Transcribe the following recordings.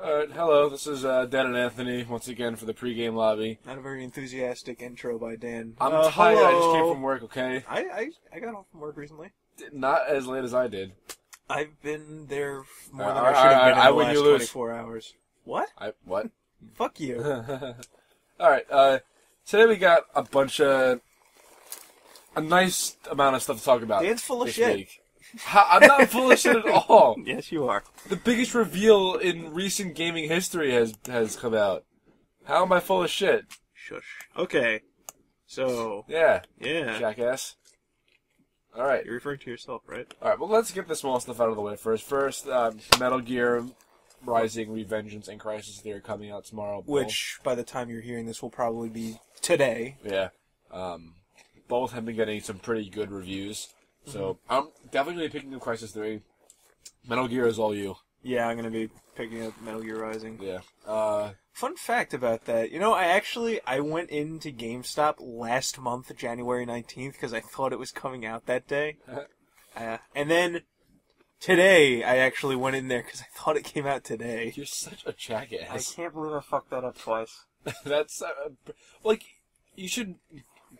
Alright, hello, this is Dan and Anthony, once again for the pregame lobby. Not a very enthusiastic intro by Dan. I'm tired, hello. I just came from work, okay? I got home from work recently. Not as late as I did. I've been there more than I should have been in the last 24 hours. What? What? Fuck you. Alright, today we got a nice amount of stuff to talk about. Dan's full of shit. Week. I'm not full of shit at all. Yes, you are. The biggest reveal in recent gaming history has come out. How am I full of shit? Shush. Okay. So. Yeah. Yeah. Jackass. Alright. You're referring to yourself, right? Alright, well, let's get the small stuff out of the way first. First, Metal Gear Rising, Revengeance, and Crysis 3 are coming out tomorrow. Which, by the time you're hearing this, will probably be today. Yeah. Both have been getting some pretty good reviews. So, I'm definitely going to be picking up Crysis 3. Metal Gear is all you. Yeah, I'm going to be picking up Metal Gear Rising. Yeah. Fun fact about that. You know, I went into GameStop last month, January 19th, because I thought it was coming out that day. And then today, I actually went in there because I thought it came out today. You're such a jackass. I can't believe I fucked that up twice. That's, you should,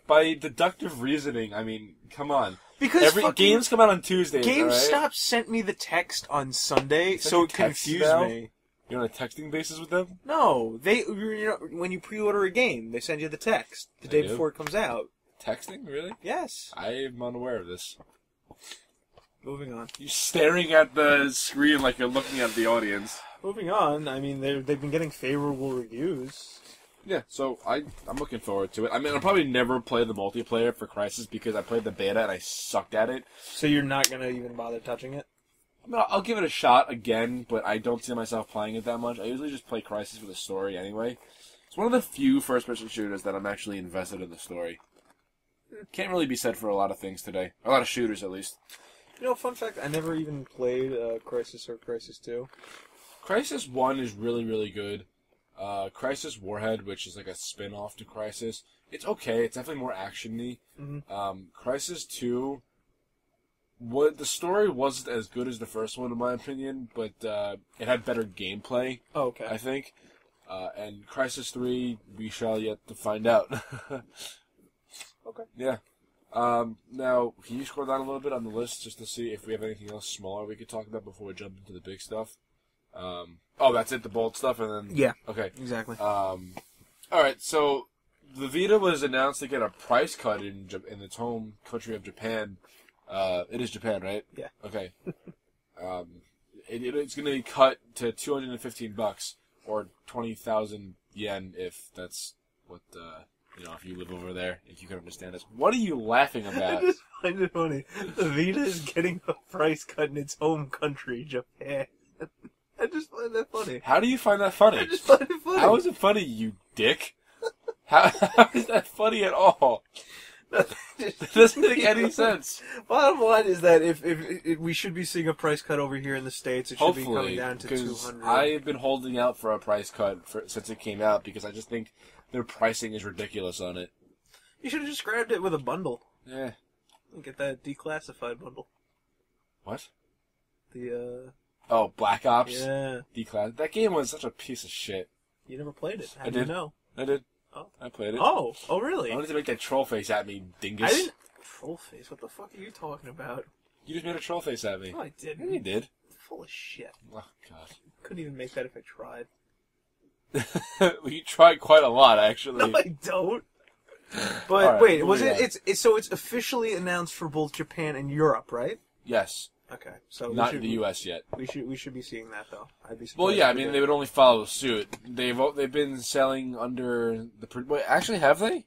by deductive reasoning, I mean, come on. Because games come out on Tuesdays, GameStop right? sent me the text on Sunday, It's so like it confused me. You're on a texting basis with them? No, when you pre-order a game, they send you the text the day before it comes out. Texting? Really? Yes. I am unaware of this. Moving on. You're staring at the screen like you're looking at the audience. Moving on. I mean, they've been getting favorable reviews. Yeah, so I'm looking forward to it. I mean, I'll probably never play the multiplayer for Crysis because I played the beta and I sucked at it. So you're not going to even bother touching it? I mean, I'll give it a shot again, but I don't see myself playing it that much. I usually just play Crysis for the story anyway. It's one of the few first-person shooters that I'm actually invested in the story. Can't really be said for a lot of things today. A lot of shooters, at least. You know, fun fact, I never even played Crysis or Crysis 2. Crysis 1 is really, really good. Crysis Warhead, which is like a spin-off to Crysis, it's okay. It's definitely more action-y. Crysis 2, the story wasn't as good as the first one, in my opinion, but it had better gameplay, I think. And Crysis 3, we shall yet to find out. Okay. Yeah. Now, can you scroll down a little bit on the list just to see if we have anything else smaller we could talk about before we jump into the big stuff? That's it, the bold stuff, and then... Yeah, okay. Exactly. Alright, so the Vita was announced to get a price cut in its home country of Japan. It is Japan, right? Yeah. Okay. It's going to be cut to $215, or 20,000 yen, if that's what, if you live over there, if you can understand this. What are you laughing about? I just find it funny. The Vita is getting a price cut in its home country, Japan. I just find that funny. How do you find that funny? I just find it funny. How is it funny, you dick? How is that funny at all? It doesn't make any sense. Bottom line is that if we should be seeing a price cut over here in the States, it should be coming down to $200. I've been holding out for a price cut since it came out because I just think their pricing is ridiculous on it. You should have just grabbed it with a bundle. Yeah. And get that declassified bundle. What? Oh, Black Ops? Yeah. Declass. That game was such a piece of shit. You never played it. How I do did. You know? I did. Oh. I played it. Oh really? I wanted to make that troll face at me, dingus. I didn't... Troll face? What the fuck are you talking about? You just made a troll face at me. No, I didn't. Yeah, you did. Full of shit. Oh, God. Couldn't even make that if I tried. Well, you tried quite a lot, actually. No, I don't. But right, wait, was it? So it's officially announced for both Japan and Europe, right? Yes. Okay, so not in the U.S. yet. We should be seeing that though. I'd be surprised. Well, yeah, I mean they would only follow suit. They've been selling under the. Wait, actually, have they?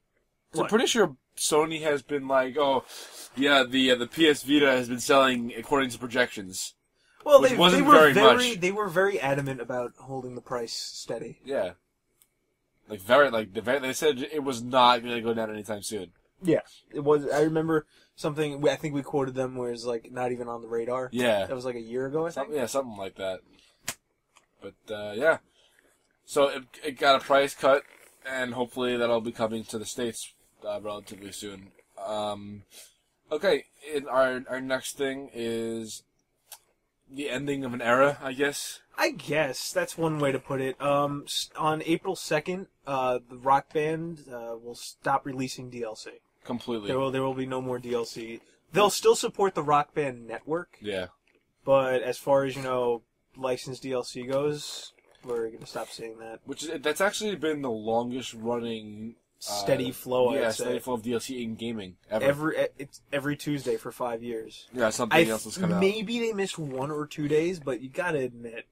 I'm pretty sure Sony has been like, oh, yeah, the PS Vita has been selling according to projections. Well, which wasn't very much. They were very adamant about holding the price steady. Yeah. They said it was not going to go down anytime soon. Yeah, it was. I remember something. I think we quoted them where it's like not even on the radar. Yeah, that was like a year ago. I think. Something like that. But yeah, so it got a price cut, and hopefully that'll be coming to the States relatively soon. Okay, our next thing is the ending of an era, I guess. I guess that's one way to put it. On April 2nd, the Rock Band will stop releasing DLC. Completely. There will be no more DLC. They'll still support the Rock Band network. Yeah. But as far as, licensed DLC goes, we're going to stop seeing that. That's actually been the longest running steady flow, I'd say. Steady flow of DLC in gaming ever. It's every Tuesday for 5 years. Yeah, something else has come out. Maybe they missed 1 or 2 days, but you gotta admit,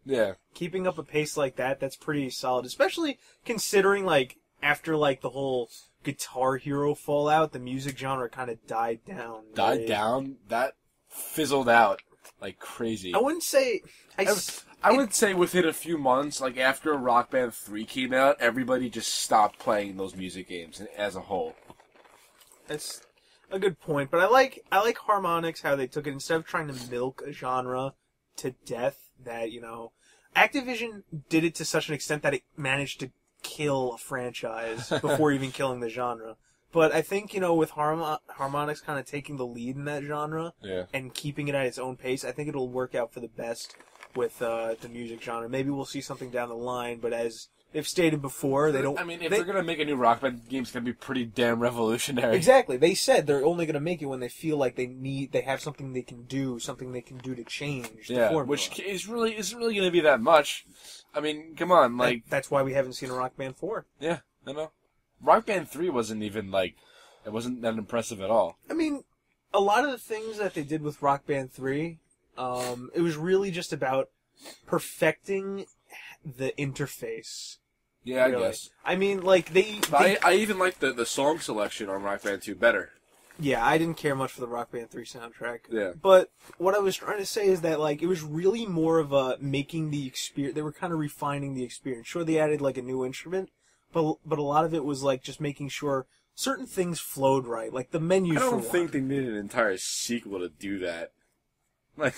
keeping up a pace like that's pretty solid. Especially considering, after the whole Guitar Hero fallout, the music genre kind of died down. That fizzled out like crazy. I wouldn't say. I would say within a few months, after Rock Band 3 came out, everybody just stopped playing those music games as a whole. That's a good point, but I like Harmonix, how they took it, instead of trying to milk a genre to death, that, Activision did it to such an extent that it managed to kill a franchise before even killing the genre. But I think, with Harmonix kind of taking the lead in that genre and keeping it at its own pace, I think it'll work out for the best with the music genre. Maybe we'll see something down the line, but as they've stated before, they don't... if they're going to make a new Rock Band game, it's going to be pretty damn revolutionary. Exactly. They said they're only going to make it when they feel like they have something they can do to change the formula. Which isn't really going to be that much. Come on, That's why we haven't seen a Rock Band 4. Yeah, I know. Rock Band 3 wasn't even, it wasn't that impressive at all. A lot of the things that they did with Rock Band 3... it was really just about perfecting the interface. Yeah, really. I guess. I even liked the song selection on Rock Band 2 better. Yeah, I didn't care much for the Rock Band 3 soundtrack. Yeah. But what I was trying to say is that, it was really more of a making the experience... They were kind of refining the experience. Sure, they added, a new instrument, but a lot of it was, just making sure certain things flowed right. The menus, I don't think they needed an entire sequel to do that.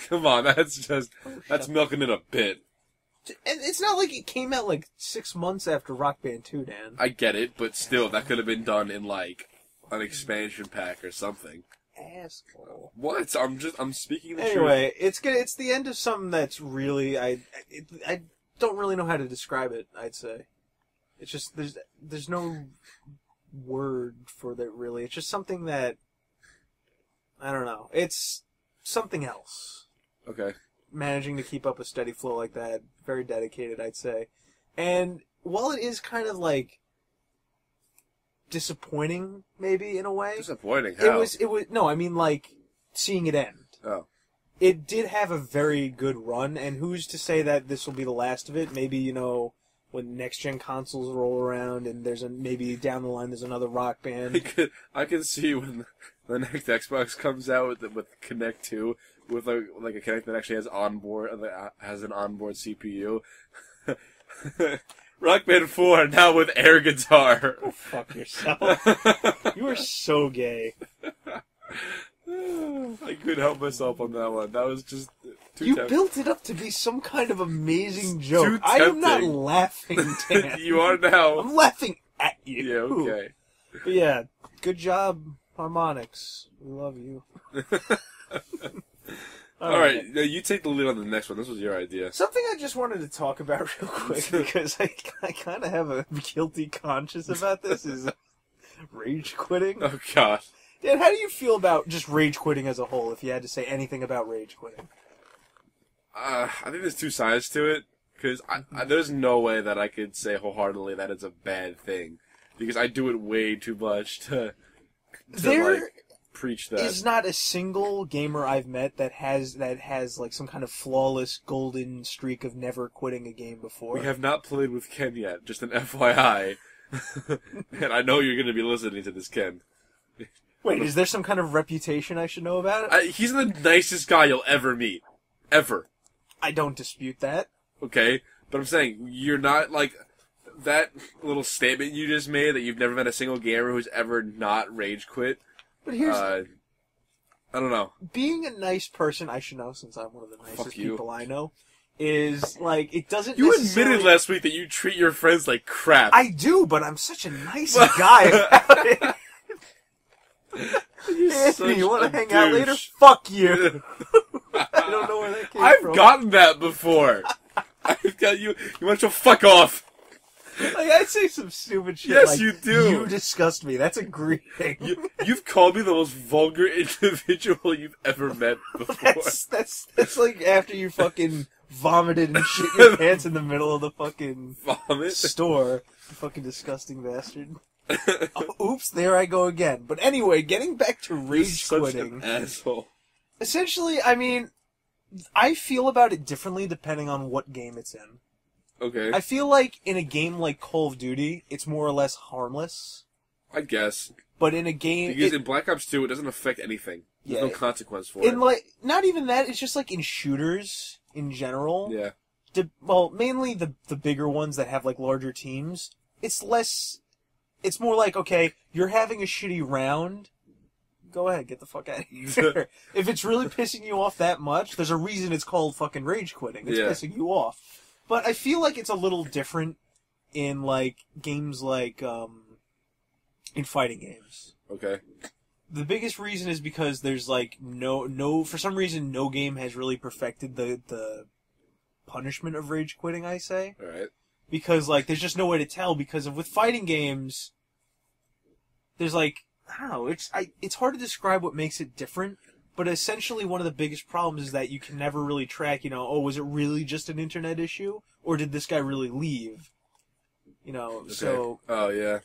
Come on, that's milking it a bit. And it's not like it came out 6 months after Rock Band 2, Dan. I get it, but still, that could have been done in an expansion pack or something. Asshole. What? I'm speaking the truth. Anyway, it's the end of something that's really I don't really know how to describe it. I'd say it's just there's no word for that really. It's just something that I don't know. It's something else. Okay. Managing to keep up a steady flow like that, very dedicated, I'd say. And while it is kind of disappointing, maybe in a way. Disappointing? How? It was. No, seeing it end. Oh. It did have a very good run, and who's to say that this will be the last of it? Maybe when next gen consoles roll around, and maybe down the line there's another Rock Band. I can see when the next Xbox comes out with Kinect 2, with a Kinect that actually has an onboard CPU. Rock Band 4 now with air guitar. Go fuck yourself. You are so gay. I couldn't help myself on that one. That was just too You tempting. built it up to be some kind of amazing joke. I am not laughing, Dan. You are now. I'm laughing at you. Yeah, okay. But yeah, good job, Harmonix. We love you. Alright, now you take the lead on the next one. This was your idea. Something I just wanted to talk about real quick, because I kind of have a guilty conscience about this, is rage quitting. Oh, God. Dan, how do you feel about just rage quitting as a whole, if you had to say anything about rage quitting? I think there's two sides to it, because there's no way that I could say wholeheartedly that it's a bad thing, because I do it way too much to preach that. Is not a single gamer I've met that has some kind of flawless golden streak of never quitting a game before. We have not played with Ken yet, just an FYI. And I know you're going to be listening to this, Ken. Wait, is there some kind of reputation I should know about it? He's the nicest guy you'll ever meet. Ever. I don't dispute that. Okay? But I'm saying, you're not, that little statement you just made that you've never met a single gamer who's ever not rage quit. But here's... I don't know. Being a nice person, I should know since I'm one of the nicest people I know, is, it doesn't You necessarily... admitted last week that you treat your friends like crap. I do, but I'm such a nice guy about it. Anthony, you want to hang out later? Fuck you. I don't know where that came I've from. gotten that before. I've got you. You want to fuck off? Like, I say some stupid shit. Yes, like, you do. You disgust me. That's a greeting. You've called me the most vulgar individual you've ever met before. That's like after you fucking vomited and shit your pants in the middle of the fucking Vomit? store. You fucking disgusting bastard. Oh, oops, there I go again. But anyway, getting back to rage quitting. Such an asshole. Essentially, I mean, I feel about it differently depending on what game it's in. Okay. I feel like in a game like Call of Duty, it's more or less harmless. I guess. But in a game... Because in Black Ops 2, it doesn't affect anything. There's no consequence for it. Like, not even that, it's just like in shooters, in general. Yeah. Well, mainly the bigger ones that have, like, larger teams. It's less... It's more like, okay, you're having a shitty round... Go ahead, get the fuck out of here. If it's really pissing you off that much, there's a reason it's called fucking rage quitting. It's pissing you off. But I feel like it's a little different in, like, games like, in fighting games. Okay. The biggest reason is because there's, like, for some reason, no game has really perfected the punishment of rage quitting, I say. Alright. Because, like, there's just no way to tell, because with fighting games, there's, like, I don't know, it's hard to describe what makes it different. But essentially, one of the biggest problems is that you can never really track, was it really just an internet issue? Or did this guy really leave? Okay. So... Oh, yeah.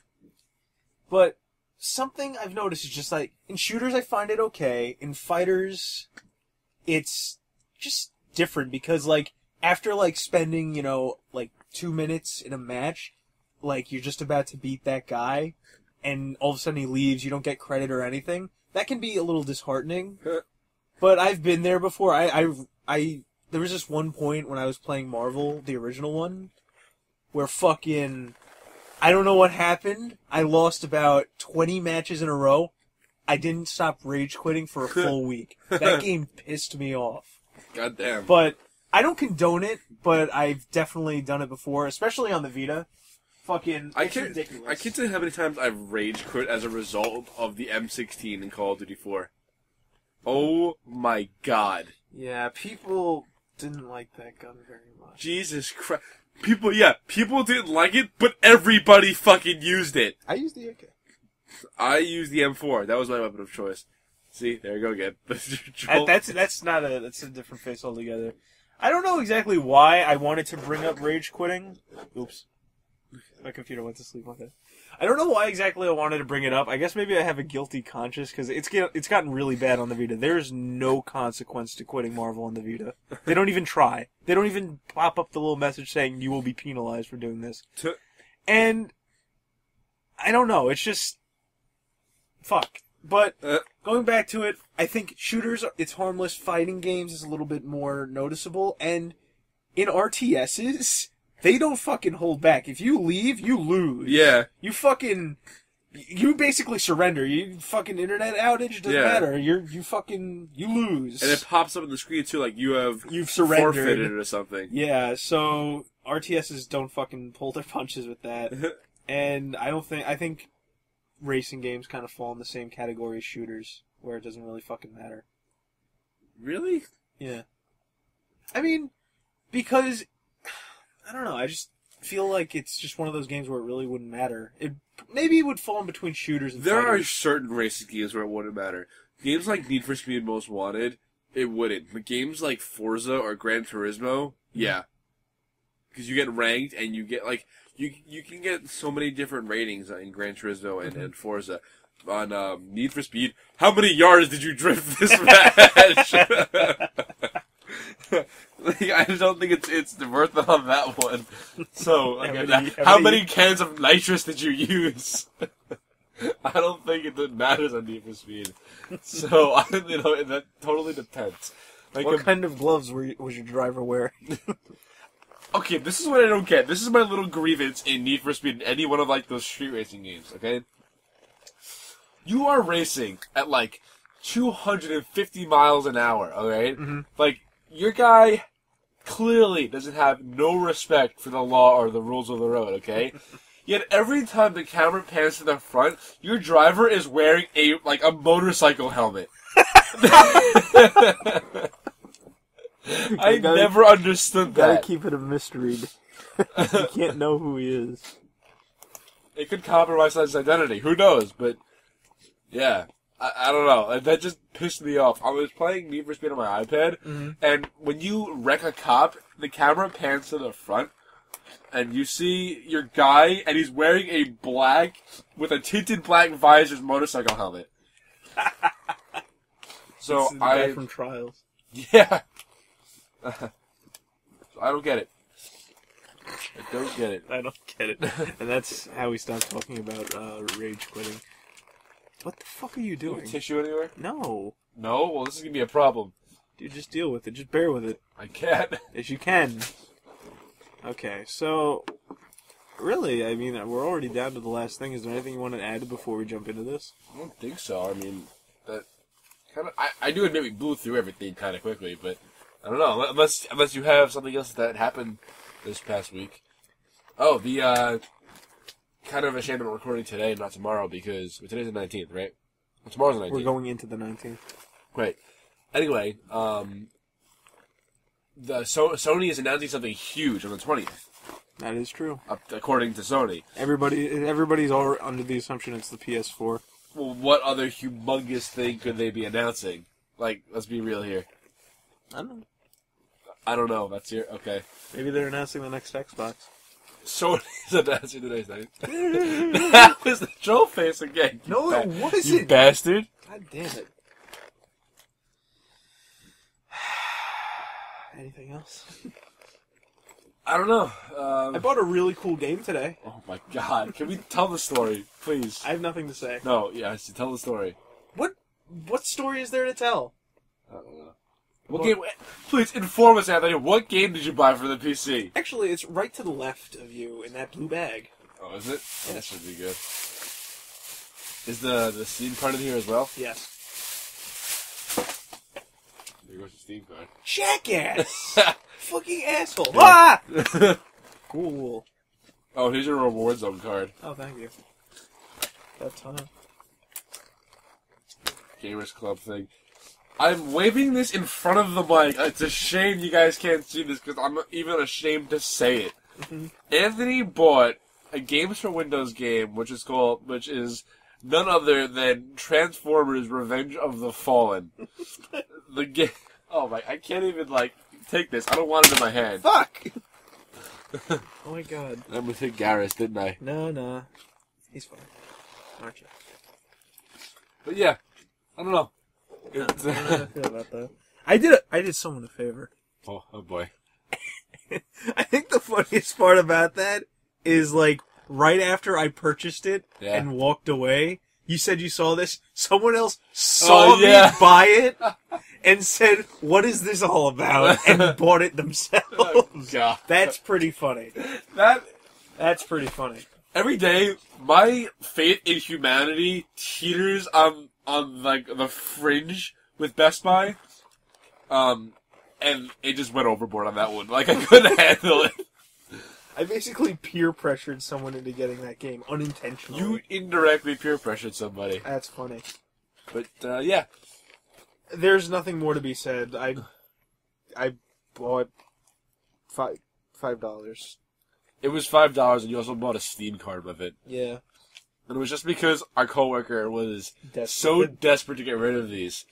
But something I've noticed is just, like, in shooters I find it okay. In fighters, it's just different. Because, like, after, like, spending, like, 2 minutes in a match, like, you're just about to beat that guy, and all of a sudden he leaves, you don't get credit or anything. That can be a little disheartening, but I've been there before. There was this one point when I was playing Marvel, the original one, where fucking, I don't know what happened. I lost about 20 matches in a row. I didn't stop rage quitting for a full week. That game pissed me off. Goddamn. But I don't condone it, but I've definitely done it before, especially on the Vita. Fucking, it's ridiculous. I can't tell you how many times I've rage quit as a result of the M16 in Call of Duty 4. Oh my god. Yeah, people didn't like that gun very much. Jesus Christ. People didn't like it, but everybody fucking used it. I used the AK. I used the M4. That was my weapon of choice. See, there you go again. That's a different face altogether. I don't know exactly why I wanted to bring up rage quitting. Oops. My computer went to sleep on it. I don't know why exactly I wanted to bring it up. I guess maybe I have a guilty conscience because it's gotten really bad on the Vita. There's no consequence to quitting Marvel on the Vita. They don't even try. They don't even pop up the little message saying you will be penalized for doing this. And I don't know. It's just fuck. But going back to it, I think shooters, it's harmless. Fighting games is a little bit more noticeable, and in RTSs. They don't fucking hold back. If you leave, you lose. Yeah. You basically surrender. You fucking internet outage, doesn't matter. You lose. And it pops up on the screen too, like you've surrendered. Forfeited or something. Yeah, so RTSs don't fucking pull their punches with that. And I think racing games kind of fall in the same category as shooters, where it doesn't really fucking matter. Really? Yeah. I mean, because I don't know. I just feel like it's just one of those games where it really wouldn't matter. Maybe it would fall in between shooters and There fighters. are certain racing games where it wouldn't matter. Games like Need for Speed Most Wanted, it wouldn't. But games like Forza or Gran Turismo, yeah. Because you get ranked and you get, like, you can get so many different ratings in Gran Turismo and Forza. On Need for Speed, how many yards did you drift this match? Like, I just don't think it's worth it on that one. So, how many cans of nitrous did you use? I don't think it matters on Need for Speed. So, that totally depends. Like, what kind of gloves was your driver wearing? Okay, this is what I don't get. This is my little grievance in Need for Speed and any one of, like, those street racing games, okay? You are racing at, like, 250 miles an hour, alright? Mm-hmm. Like, your guy clearly doesn't have no respect for the law or the rules of the road, okay? Yet every time the camera pans to the front, your driver is wearing a motorcycle helmet. I never understood Gotta that. keep it a mystery. You can't know who he is. It could compromise his identity. Who knows? But, yeah. I don't know. That just pissed me off. I was playing Need for Speed on my iPad, and when you wreck a cop, the camera pans to the front, and you see your guy, and he's wearing a black, with a tinted black visor's motorcycle helmet. So the guy from Trials. Yeah. So I don't get it. I don't get it. I don't get it. And that's how we stopped talking about rage quitting. What the fuck are you doing? Tissue anywhere? No. No? Well, this is going to be a problem. Dude, just deal with it. Just bear with it. I can't. Yes, you can. Okay, so... Really, I mean, we're already down to the last thing. Is there anything you want to add before we jump into this? I don't think so. I mean, that kind of... I do admit we blew through everything kind of quickly, but... I don't know. Unless you have something else that happened this past week. Oh, the, kind of ashamed I'm recording today, not tomorrow, because today's the 19th, right? Well, tomorrow's the 19th. We're going into the 19th. Great. Anyway, Sony is announcing something huge on the 20th. That is true. According to Sony. Everybody's all under the assumption it's the PS4. Well, what other humongous thing could they be announcing? Like, let's be real here. I don't know. That's here. Okay. Maybe they're announcing the next Xbox. Sony's announcing today's thing. That was the troll face again. No, it wasn't. You bastard. God damn it. Anything else? I don't know. I bought a really cool game today. Oh my god. Can we tell the story, please? I have nothing to say. No, yes, tell the story. What story is there to tell? I don't know. What game? Please inform us, Anthony. What game did you buy for the PC? Actually, it's right to the left of you in that blue bag. Oh, is it? Yeah. That should be good. Is the Steam card in here as well? Yes. There goes the Steam card. Jackass! Fucking asshole! Ah! Cool. Oh, here's your reward zone card. Oh, thank you. That time. Gamers Club thing. I'm waving this in front of the mic. It's a shame you guys can't see this because I'm even ashamed to say it. Anthony bought a Games for Windows game, which is none other than Transformers: Revenge of the Fallen. The game. Oh my! I can't even take this. I don't want it in my hand. Fuck! Oh my god. I almost hit Garrus, didn't I? No. He's fine. Aren't you? But yeah, I don't know. I don't know how I feel about that. I did someone a favor. Oh boy. I think the funniest part about that is right after I purchased it and walked away, you said you saw this. Someone else saw me buy it and said, "What is this all about?" and bought it themselves. Oh, God. That's pretty funny. That's pretty funny. Every day, my faith in humanity teeters on the fringe with Best Buy. And it just went overboard on that one. I couldn't handle it. I basically peer pressured someone into getting that game unintentionally. You indirectly peer pressured somebody. That's funny. But, yeah. There's nothing more to be said. I bought $5. It was $5, and you also bought a Steam card with it. Yeah. And it was just because our coworker was so desperate to get rid of these.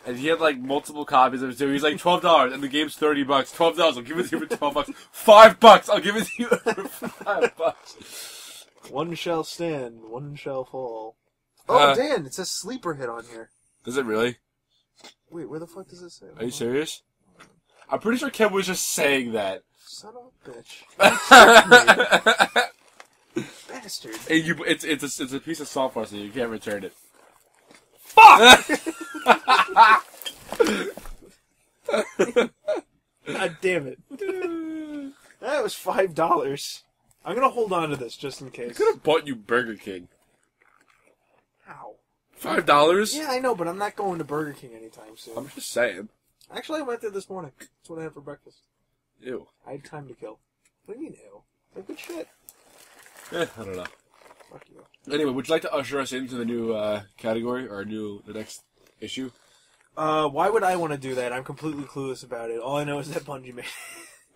And he had multiple copies of it too. He's like $12, and the game's $30. $12, I'll give it to you for $12. $5, I'll give it to you for $5. One shall stand, one shall fall. Oh, Dan, it says sleeper hit on here. Does it really? Wait, where the fuck does it say? Are you serious? I'm pretty sure Ken was just saying that. Son of a bitch. Bastard. And it's a piece of software, so you can't return it. Fuck! God damn it. That was $5. I'm gonna hold on to this just in case. I could have bought you Burger King. How? $5? Yeah, I know, but I'm not going to Burger King anytime soon. I'm just saying. Actually, I went there this morning. That's what I had for breakfast. Ew. I had time to kill. What do you mean, ew? Like good shit. I don't know. Fuck you. Anyway, would you like to usher us into the new category, or the next issue? Why would I want to do that? I'm completely clueless about it. All I know is that Bungie made it.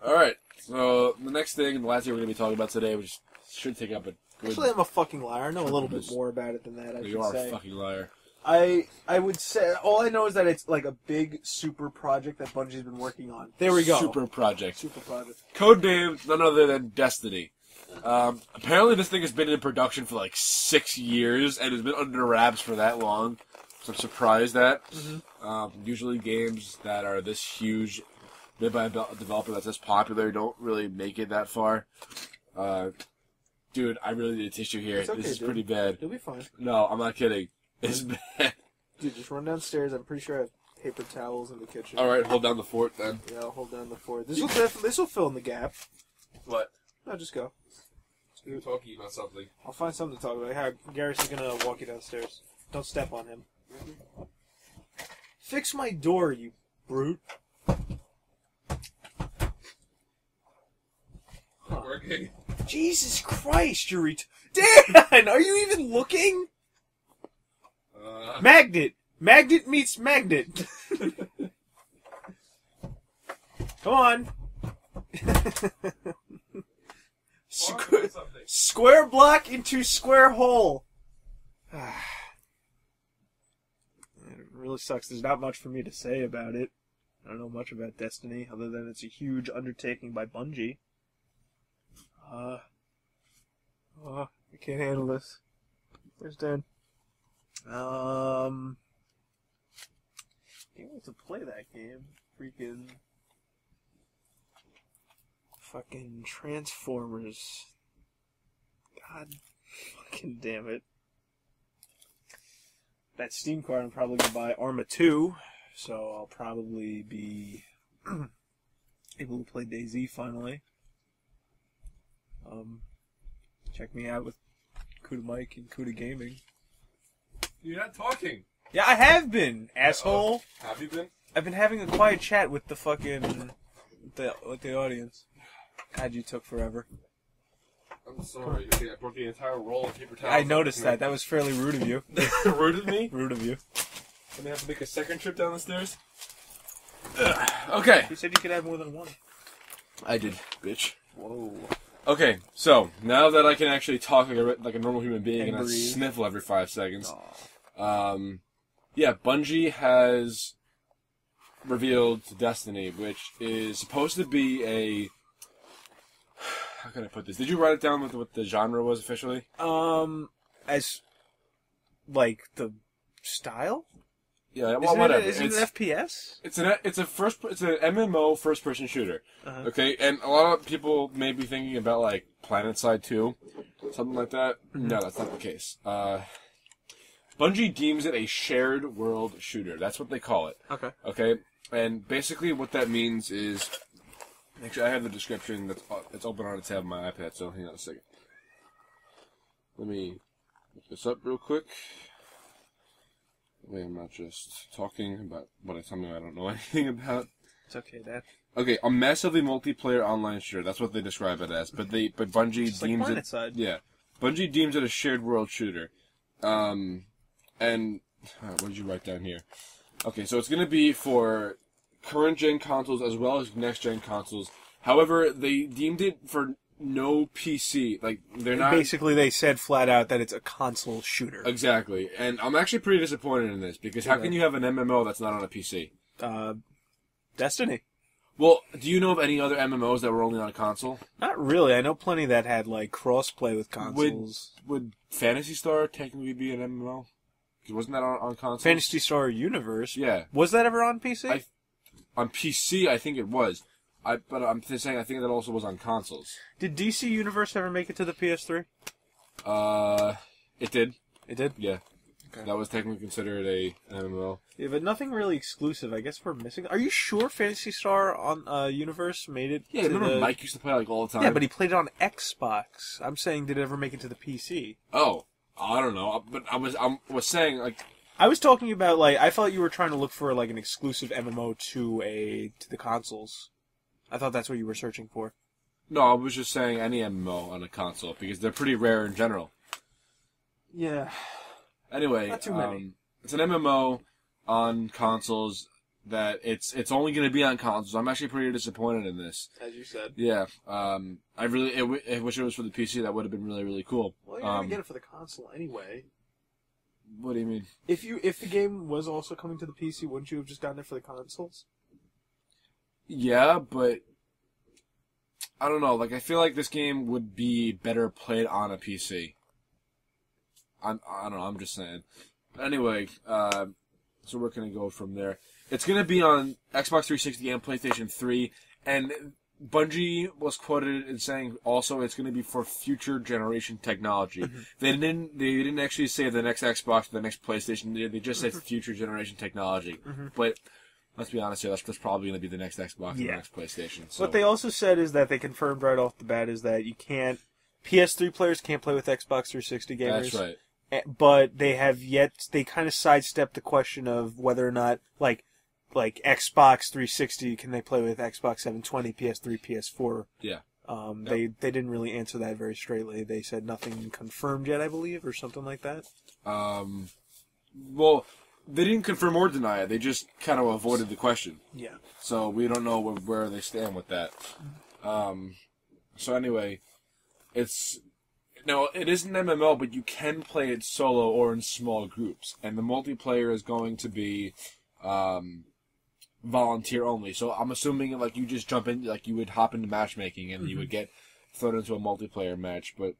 Alright, so the next thing, the last thing we're going to be talking about today, which should take up a good... Actually, I'm a fucking liar. I know a little bit more about it than that, I should say. You are a fucking liar. I would say, all I know is that it's like a big super project that Bungie's been working on. There we go. Super project. Super project. Codename none other than Destiny. Apparently this thing has been in production for like 6 years and has been under wraps for that long. So I'm surprised at. Usually games that are this huge, made by a developer that's this popular, don't really make it that far. Dude, I really need a tissue here. It's okay, this is dude. pretty bad. You'll be fine. No, I'm not kidding. It's bad. Dude, just run downstairs. I'm pretty sure I have paper towels in the kitchen. Alright, hold down the fort then. Yeah, I'll hold down the fort. This will fill in the gap. What? No, just go. You're talking about something. I'll find something to talk about. How Garrus is gonna walk you downstairs. Don't step on him. Fix my door, you brute. Working. Jesus Christ, you're Dan, are you even looking? Magnet! Magnet meets magnet! Come on! Square block into square hole! It really sucks. There's not much for me to say about it. I don't know much about Destiny, other than it's a huge undertaking by Bungie. I can't handle this. Where's Dan? Can't wait to play that game. Fucking Transformers. God fucking damn it. That Steam card I'm probably gonna buy Arma 2, so I'll probably be able to play DayZ finally. Check me out with Kuda Mike and Kuda Gaming. You're not talking. Yeah, I have been, asshole. Have you been? I've been having a quiet chat with the fucking with the audience. God, you took forever. I'm sorry. Okay, I broke the entire roll of paper towels. I noticed that. That was fairly rude of you. Rude of me? Rude of you. Let me have to make a second trip down the stairs. Okay. You said you could have more than one. I did, bitch. Whoa. Okay, so now that I can actually talk like a normal human being and not breathe. sniffle every 5 seconds, yeah, Bungie has revealed Destiny, which is supposed to be a... How can I put this? Did you write it down what the genre was officially? As like the style? Yeah, well, whatever. Is it an FPS? It's an MMO first person shooter. Okay, and a lot of people may be thinking about like PlanetSide 2, something like that. No, that's not the case. Bungie deems it a shared world shooter. That's what they call it. Okay. Okay, and basically what that means is, actually I have the description that's open on a tab on my iPad. So hang on a second. Let me look this up real quick. Wait, I'm not just talking about something I don't know anything about. It's okay, Dad. Okay, a massively multiplayer online shooter. That's what they describe it as. But Bungie Just deems like it. PlanetSide. Yeah, Bungie deems it a shared world shooter. And what did you write down here? Okay, so it's going to be for current gen consoles as well as next gen consoles. However, they deemed it for no PC. Like they're not. Basically, they said flat out that it's a console shooter. Exactly, and I'm actually pretty disappointed in this because how can you have an MMO that's not on a PC? Destiny. Well, do you know of any other MMOs that were only on a console? Not really. I know plenty that had like cross-play with consoles. Would Phantasy Star technically be an MMO? 'Cause wasn't that on console? Phantasy Star Universe. Yeah. Was that ever on PC? On PC, I think it was. But I'm just saying, I think that also was on consoles. Did DC Universe ever make it to the PS3? It did. It did? Yeah. Okay. That was technically considered an MMO. Yeah, but nothing really exclusive. I guess we're missing. Are you sure Phantasy Star on Universe made it? Yeah, remember Mike used to play like all the time? Yeah, but he played it on Xbox. I'm saying, did it ever make it to the PC? Oh, I don't know. But I was saying like. I was talking about like I thought you were trying to look for like an exclusive MMO to the consoles. I thought that's what you were searching for. No, I was just saying any MMO on a console because they're pretty rare in general. Yeah. Anyway, Not too many. It's an MMO. on consoles. That it's only going to be on consoles. I'm actually pretty disappointed in this. As you said. Yeah. I wish it was for the PC. That would have been really, really cool. Well, you're going to get it for the console anyway. What do you mean? If the game was also coming to the PC, wouldn't you have just gotten it for the consoles? Yeah, but I don't know. Like, I feel like this game would be better played on a PC. I don't know. I'm just saying. But anyway, so we're going to go from there. It's going to be on Xbox 360 and PlayStation 3, and Bungie was quoted in saying also it's going to be for future generation technology. Mm-hmm. They didn't actually say the next Xbox or the next PlayStation. They just said future generation technology. Mm-hmm. But let's be honest here, that's probably going to be the next Xbox and the next PlayStation. So. What they also said is that they confirmed right off the bat is that you can't PS3 players can't play with Xbox 360 gamers. That's right. But they kind of sidestepped the question of whether or not, like Xbox 360, can they play with Xbox 720, PS3, PS4? Yeah. They didn't really answer that very straightly. They said nothing confirmed yet, I believe, or something like that. Well, they didn't confirm or deny it. They just kind of avoided the question. Yeah. So we don't know where they stand with that. So anyway, it is an MMO, but you can play it solo or in small groups, and the multiplayer is going to be volunteer only. So I'm assuming like you just jump in, like you would hop into matchmaking, and you would get thrown into a multiplayer match, but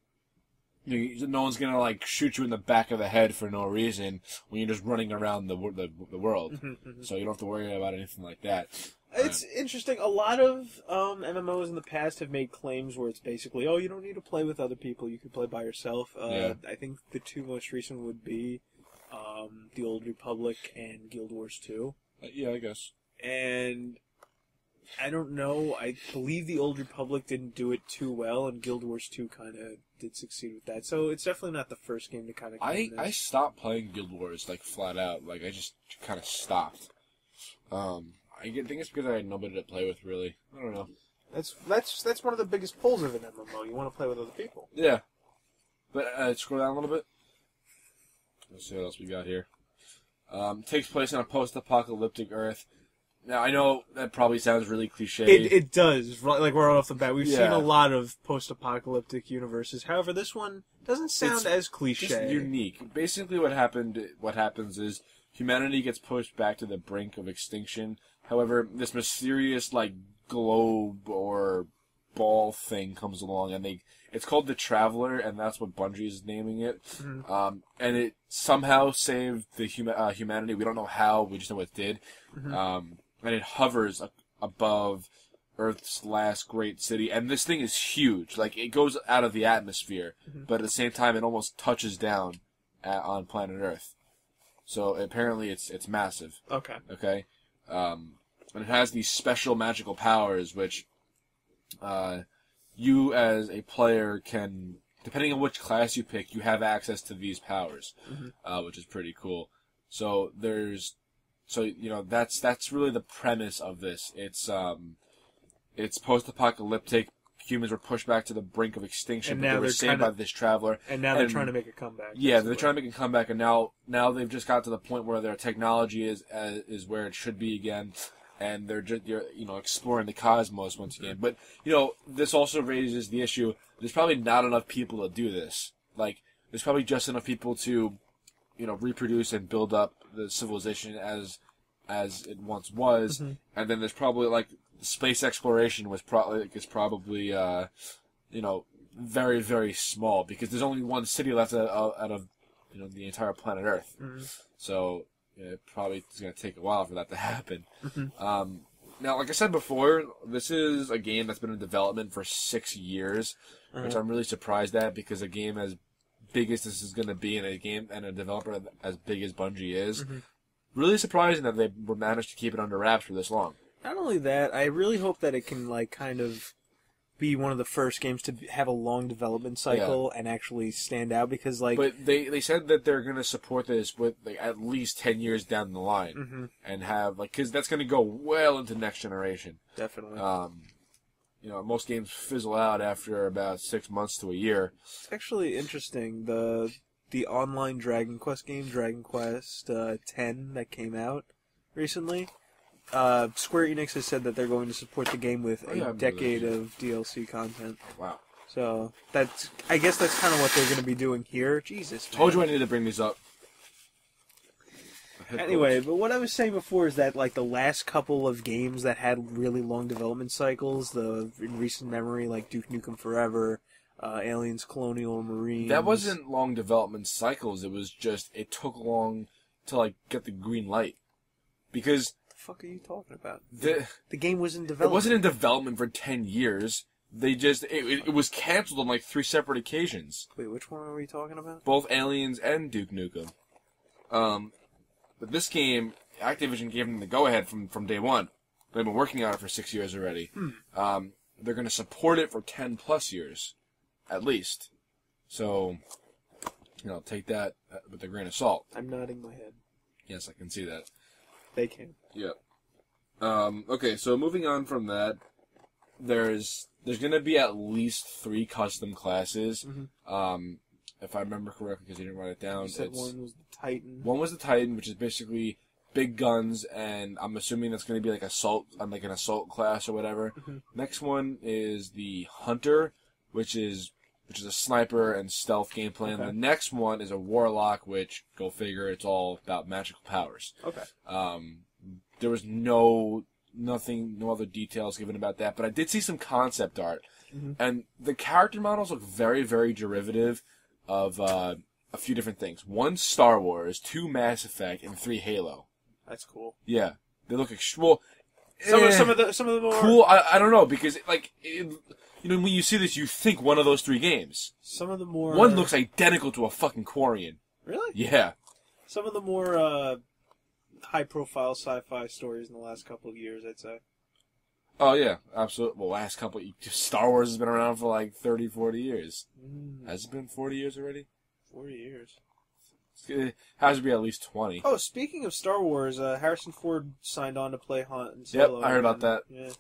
no one's gonna like shoot you in the back of the head for no reason when you're just running around the world. So you don't have to worry about anything like that. It's interesting. A lot of MMOs in the past have made claims where it's basically, oh, you don't need to play with other people. You can play by yourself. I think the two most recent would be The Old Republic and Guild Wars 2. Yeah, I guess. And I don't know. I believe The Old Republic didn't do it too well, and Guild Wars 2 kind of did succeed with that. So it's definitely not the first game to kind of. I stopped playing Guild Wars like flat out. Like I just kind of stopped. I think it's because I had nobody to play with, really. I don't know. That's one of the biggest pulls of an MMO. You want to play with other people. Yeah. But scroll down a little bit. Let's see what else we got here. Takes place on a post-apocalyptic Earth. Now, I know that probably sounds really cliche. It does. Like, we're right off the bat. We've seen a lot of post-apocalyptic universes. However, this one doesn't sound as cliche. It's unique. Basically, what happens is humanity gets pushed back to the brink of extinction. However, this mysterious, like, globe or ball thing comes along, and it's called the Traveler, and that's what Bungie is naming it. And it somehow saved the humanity. We don't know how. We just know it did. And it hovers above Earth's last great city. And this thing is huge. Like, it goes out of the atmosphere, but at the same time, it almost touches down on planet Earth. So apparently, it's massive. Okay. Okay. And it has these special magical powers, which you as a player can, depending on which class you pick, you have access to these powers, which is pretty cool. So that's really the premise of this. It's post-apocalyptic. Humans were pushed back to the brink of extinction, but they were saved by this traveler. And now they're trying to make a comeback. Yeah, they're trying to make a comeback, and now they've just got to the point where their technology is where it should be again, and they're just exploring the cosmos once again. But this also raises the issue. There's probably not enough people to do this. Like, there's probably just enough people to reproduce and build up the civilization as it once was, and then there's probably like space exploration is probably very, very small because there's only one city left out of the entire planet Earth. So it probably is going to take a while for that to happen. Now, like I said before, this is a game that's been in development for 6 years, which I'm really surprised at because a game as big as this is going to be in a game and a developer as big as Bungie is, really surprising that they managed to keep it under wraps for this long. Not only that, I really hope that it can kind of be one of the first games to have a long development cycle and actually stand out because But they said that they're going to support this with at least 10 years down the line and have because that's going to go well into next generation. Definitely. Most games fizzle out after about 6 months to a year. It's actually interesting. the online Dragon Quest game, Dragon Quest X, that came out recently. Square Enix has said that they're going to support the game with a decade of DLC content. Wow. So I guess that's kind of what they're going to be doing here. Jesus, man. Told you I needed to bring these up. Anyway, but what I was saying before is that like the last couple of games that had really long development cycles, in recent memory, like Duke Nukem Forever, Aliens Colonial Marines. That wasn't long development cycles. It was just it took long to like get the green light because. What the fuck are you talking about? The game was in development. It wasn't in development for 10 years. They just it was canceled on like 3 separate occasions. Wait, which one are we talking about? Both Aliens and Duke Nukem. But this game, Activision gave them the go-ahead from day one. They've been working on it for 6 years already. They're going to support it for 10 plus years, at least. So, take that with a grain of salt. I'm nodding my head. Yes, I can see that. They can. Yeah. Okay, so moving on from that, there's going to be at least 3 custom classes. If I remember correctly, because you didn't write it down. You said one was the Titan. One was the Titan, which is basically big guns, and I'm assuming that's going to be like an assault class or whatever. Next one is the Hunter, which is a sniper and stealth gameplay. Okay. And the next one is a Warlock, which, go figure, it's all about magical powers. Okay. There was no other details given about that, but I did see some concept art, and the character models look very, very derivative of a few different things. 1 Star Wars, 2 Mass Effect, and 3 Halo. That's cool. Yeah, they look well. Some of the more cool. I don't know because when you see this, you think one of those 3 games. Some of the more one looks identical to a fucking Quarian. Really? Yeah. Some of the more high-profile sci-fi stories in the last couple of years, I'd say. Oh, yeah, absolutely. Well, last couple... Star Wars has been around for like 30, 40 years. Has it been 40 years already? 40 years. It has to be at least 20. Oh, speaking of Star Wars, Harrison Ford signed on to play Han and Solo. Yep, I heard about that. Yeah.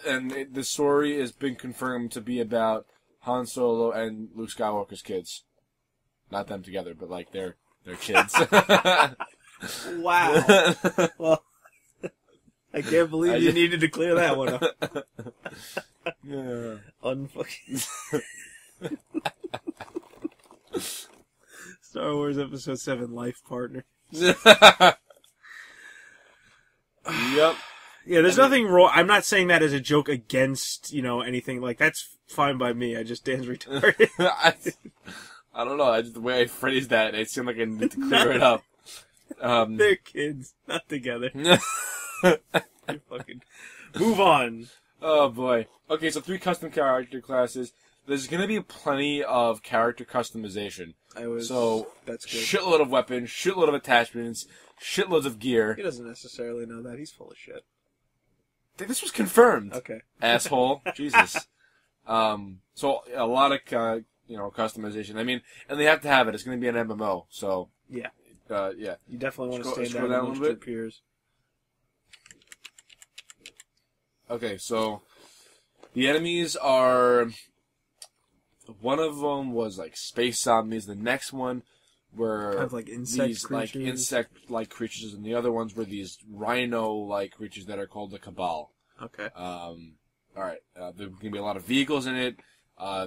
And the story has been confirmed to be about Han Solo and Luke Skywalker's kids. Not them together, but like their kids. Wow. Well... I can't believe you needed to clear that one up. Yeah. Unfucking... Star Wars Episode 7 Life Partner. Yep. Yeah, there's nothing wrong. I'm not saying that as a joke against, anything. Like, that's fine by me. Dan's retarded. I don't know. The way I phrased that, it seemed like I needed to clear it up. They're kids, not together. You fucking move on. Oh boy. Okay, so 3 custom character classes. There's gonna be plenty of character customization. That's good. Shitload of weapons, shitload of attachments, shitloads of gear. He doesn't necessarily know that. He's full of shit. This was confirmed. Okay. Asshole. Jesus. So a lot of customization. I mean, and they have to have it. It's gonna be an MMO. So yeah. Yeah. You definitely want to stand out amongst your peers. Okay, so the enemies are... One of them was like space zombies. The next one were kind of like insect-like creatures, and the other ones were these rhino-like creatures that are called the Cabal. Okay. All right. There's gonna be a lot of vehicles in it.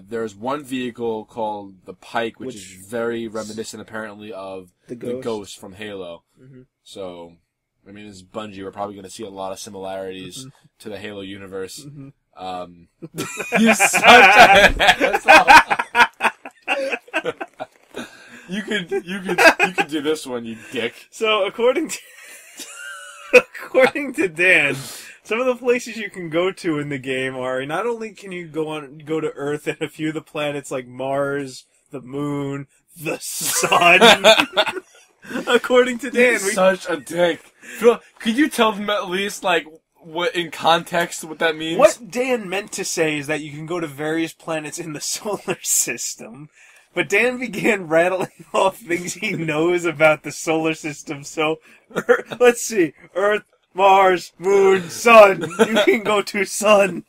There's one vehicle called the Pike, which is very reminiscent, apparently, of the Ghost from Halo. So... I mean, this is Bungie. We're probably going to see a lot of similarities to the Halo universe. You such an asshole. You could do this one, you dick. So according to Dan, some of the places you can go to in the game are not only can you go to Earth and a few of the planets like Mars, the Moon, the Sun. According to Dan, such a dick. Phil, could you tell them at least, like, what in context what that means? What Dan meant to say is that you can go to various planets in the solar system, but Dan began rattling off things he knows about the solar system. So, let's see: Earth, Mars, Moon, Sun. You can go to Sun.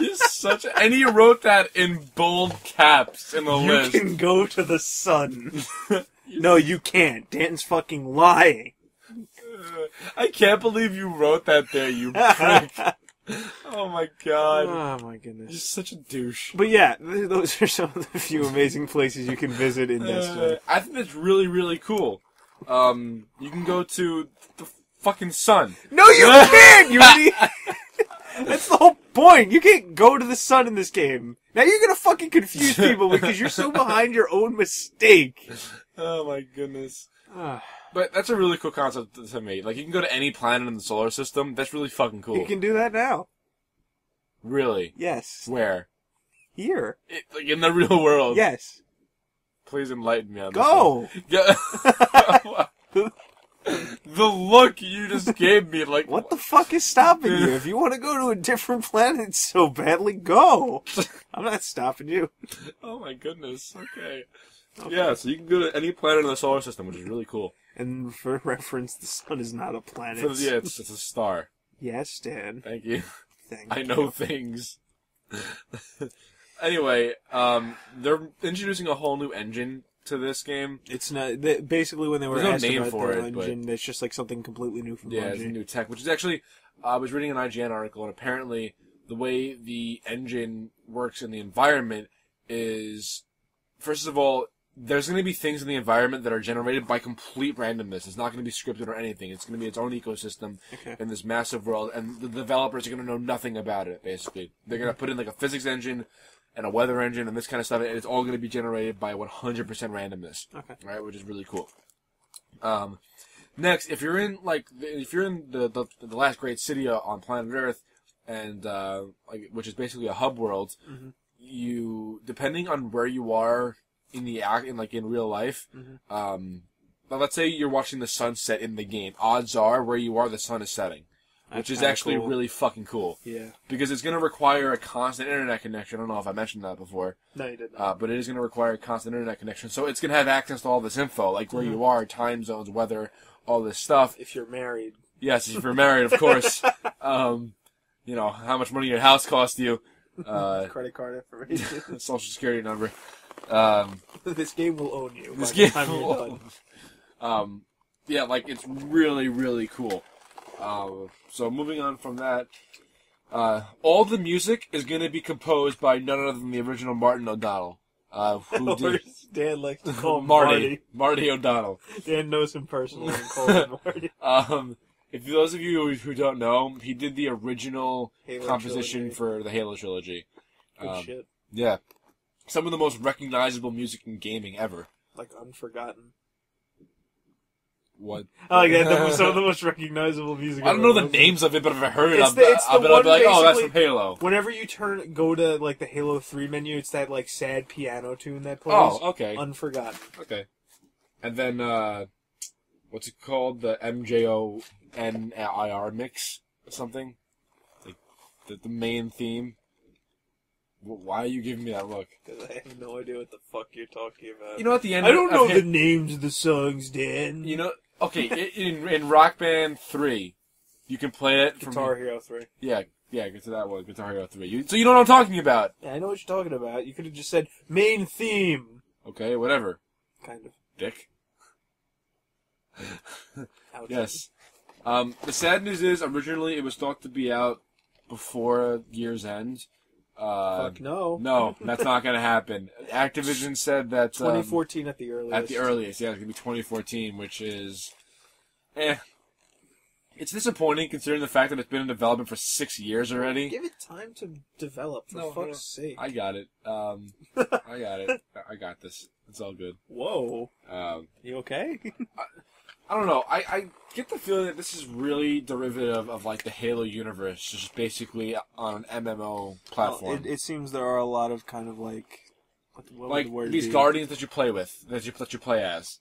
You're such a... And he wrote that in bold caps in the list. You can go to the sun. No, you can't. Dan's fucking lying. I can't believe you wrote that there, you prick. Oh my god. Oh my goodness. You're such a douche. But yeah, those are some of the few amazing places you can visit in Destiny. I think that's really, really cool. You can go to the fucking sun. No, you can't! You idiot! That's the whole point. You can't go to the sun in this game. Now you're gonna fucking confuse people because you're so behind your own mistake. Oh my goodness. But that's a really cool concept to me. Like, you can go to any planet in the solar system. That's really fucking cool. You can do that now. Really? Yes. Where? Here. Like, in the real world? Yes. Please enlighten me on Go! this. Go! The look you just gave me, like... What the fuck is stopping you? If you want to go to a different planet so badly, go! I'm not stopping you. Oh my goodness. Okay. Yeah, so you can go to any planet in the solar system, which is really cool. And for reference, the sun is not a planet. Yeah, it's a star. Yes, Dan. Thank you. Thank I know you. things. Anyway, they're introducing a whole new engine to this game. It's not... Basically, when they were There's no asked name about for their it, engine, it's just like something completely new from Yeah, Bungie. it's a new tech, which is actually... I was reading an IGN article, and apparently the way the engine works in the environment is... First of all, there's going to be things in the environment that are generated by complete randomness. It's not going to be scripted or anything. It's going to be its own ecosystem in this massive world, and the developers are going to know nothing about it, basically. They're going to put in like a physics engine and a weather engine and this kind of stuff, and it's all going to be generated by 100% randomness. Okay. Right, which is really cool. Next, if you're in the last great city on planet Earth, and which is basically a hub world, you, depending on where you are in real life, let's say you're watching the sunset in the game. Odds are where you are, the sun is setting, which is actually cool. really fucking cool. Yeah. Because it's going to require a constant internet connection. I don't know if I mentioned that before. No, you did not. But it is going to require a constant internet connection. So it's going to have access to all this info, like where you are, time zones, weather, all this stuff. If you're married. Yes, if you're married, of course. You know, how much money your house cost you. Credit card information. Social security number. This game will own you. This by game the time you're will done. Yeah, like, it's really, really cool. So moving on from that, all the music is going to be composed by none other than the original Martin O'Donnell. Who did Dan likes to call him Marty O'Donnell. Dan knows him personally and calls him Marty. If those of you who don't know, he did the original Halo composition trilogy. for the Halo trilogy. Good shit. Yeah. Some of the most recognizable music in gaming ever. Like Unforgotten. What? I like that. Some of the most recognizable music. I don't know the names of it, but if I heard it, It's the I'll be one like, oh, that's basically- from Halo. Whenever you go to like the Halo 3 menu, it's that like sad piano tune that plays. Oh, okay. Unforgotten. Okay. And then, what's it called? The MJONIR mix or something? Like, the main theme. Why are you giving me that look? Because I have no idea what the fuck you're talking about. You know, at the end I don't know of the names of the songs, Dan. You know, okay, in Rock Band 3, you can play it from... Guitar Hero 3. Yeah, get to that one, Guitar Hero 3. So you know what I'm talking about? Yeah, I know what you're talking about. You could have just said, main theme. Okay, whatever. Kind of. Dick. Ouch. Yes. The sad news is, originally it was thought to be out before Year's End. Fuck no. No, that's not going to happen. Activision said that... 2014 at the earliest. At the earliest, yeah, it's going to be 2014, which is... It's disappointing considering the fact that it's been in development for 6 years already. Give it time to develop, for fuck's sake. I got it. I got it. I got this. It's all good. Whoa. You okay? I don't know. I get the feeling that this is really derivative of like the Halo universe, just basically on an MMO platform. Well, it seems there are a lot of kind of like... What like would the word these be? guardians that you play with, that you play as,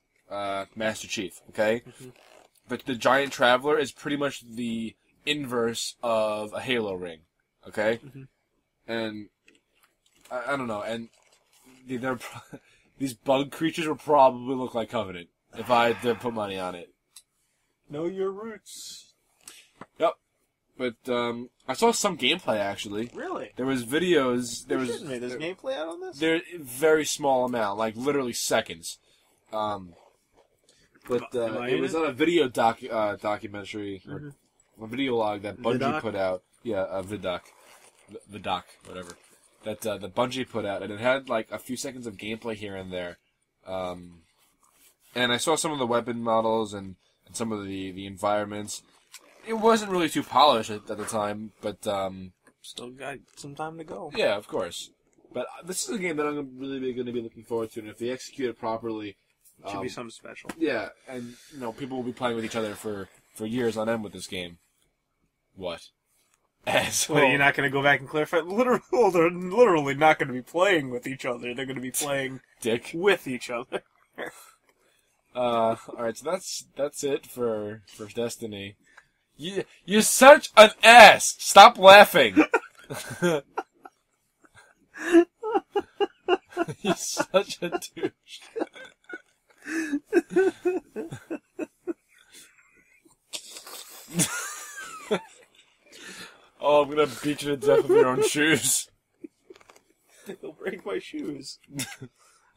Master Chief, okay? But the Giant Traveler is pretty much the inverse of a Halo ring, okay? And I don't know, and these bug creatures will probably look like Covenant if I had to put money on it. Know your roots. Yep. But I saw some gameplay actually. Really? There was videos. There's gameplay out on this? There very small amount, like literally seconds. But it was on a video documentary, or a video log that Bungie put out. Yeah, a vidoc, whatever. That the Bungie put out, and it had like a few seconds of gameplay here and there. And I saw some of the weapon models and some of the environments. It wasn't really too polished at the time, but still got some time to go. Yeah, of course. But this is a game that I'm really going to be looking forward to, and if they execute it properly, it should be something special. Yeah, and people will be playing with each other for years on end with this game. What? Well, you're not going to go back and clarify. They're literally not going to be playing with each other. They're going to be playing with each other. All right, so that's it for Destiny. You're such an ass. Stop laughing. You're such a douche. Oh, I'm gonna beat you to death with your own shoes. You'll break my shoes.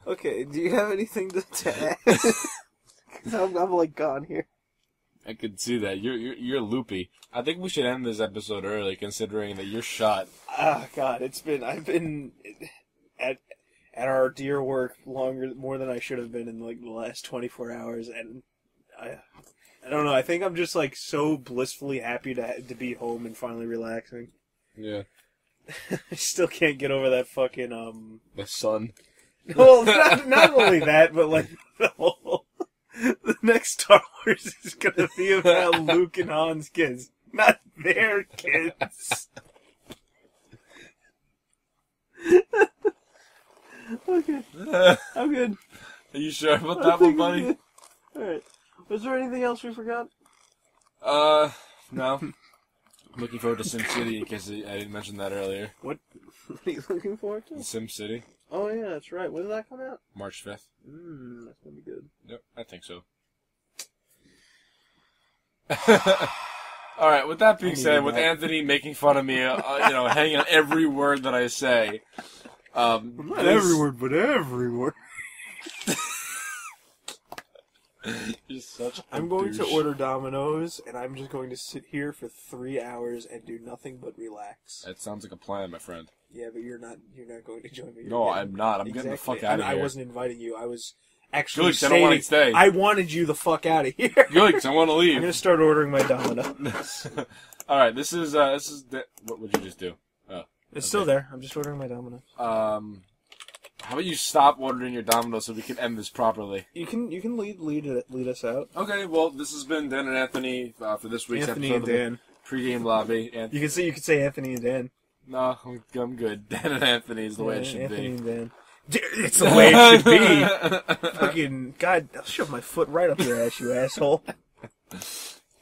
Okay, do you have anything to add? I'm like gone here. I can see that. You're loopy. I think we should end this episode early, considering that you're shot. Ah, God, I've been at our dear work more than I should have been in like the last 24 hours, and I don't know. I think I'm just like so blissfully happy to be home and finally relaxing. Yeah. I still can't get over that fucking the sun. Well, not only that, but like the next Star Wars is gonna be about Luke and Han's kids, not their kids. Okay, I'm good. Are you sure about that one, buddy? Alright. Was there anything else we forgot? No. I'm looking forward to SimCity, in case I didn't mention that earlier. What are you looking forward to? SimCity. Oh yeah, that's right. When did that come out? March 5th. That's gonna be good. Yep, I think so. Alright, with that being said, with Anthony making fun of me, hanging on every word that I say. Not every word, but every word. You're such a I'm going douche. to order Domino's, and I'm just going to sit here for 3 hours and do nothing but relax. That sounds like a plan, my friend. Yeah, but you're not going to join me. No, I'm not. I'm getting the fuck out of here. I wasn't inviting you. I was actually Good, 'cause I don't want to stay. I wanted you the fuck out of here. Good, 'cause I want to leave. I'm going to start ordering my Domino's. Alright, this is what would you just do? Oh. It's still there. I'm just ordering my Domino's. How about you stop ordering your Domino's so we can end this properly? You can lead us out. Okay, well, this has been Dan and Anthony for this week's Anthony episode and Dan. of the Pre-Game Lobby. You can say Anthony and Dan. No, I'm good. Dan and Anthony is the way it should Anthony be. And Dan. It's the way it should be. Fucking God, I'll shove my foot right up your ass, you asshole.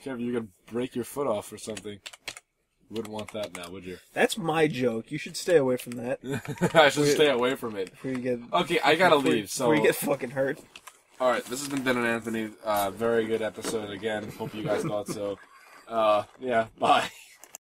Kevin, you're gonna break your foot off or something. You wouldn't want that now, would you? That's my joke. You should stay away from that. I should stay away from it. Okay, I gotta leave. Before you get fucking hurt. Alright, this has been Dan and Anthony. Very good episode again. Hope you guys thought so. Yeah, bye.